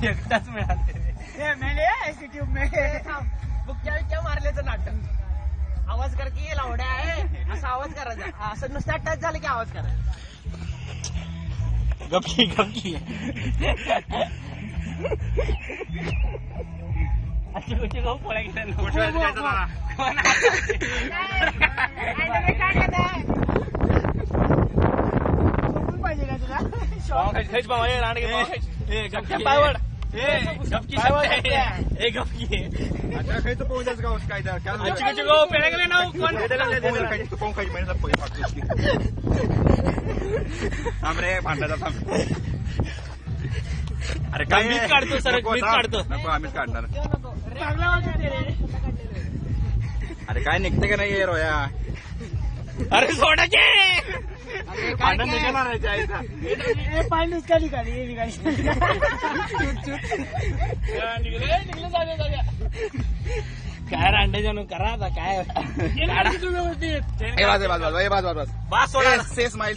एकटाच मिळाले बुक्क्या मारल्याचं नाटक. आवाज कर की लावड्या आहे असा आवाज करायचा. असं नुसता टच झालं की आवाज करायचा. गपकी गपकी अशी कुठे गहू पोळ्या पायवड खायचं पोहोचायचं गाव काय पेढ्या गेले ना कोण थांब रे भांडायचा थांब. अरे काय मीच काढतो सर मीच काढतो. नको आम्हीच काढणार. अरे काय निघते का नाही रोया. अरे सोडाचे भांडण निघणार पाणी खाली खाली काय रांडे जाणून करा आता काय बाज बास सोडा से स्माइल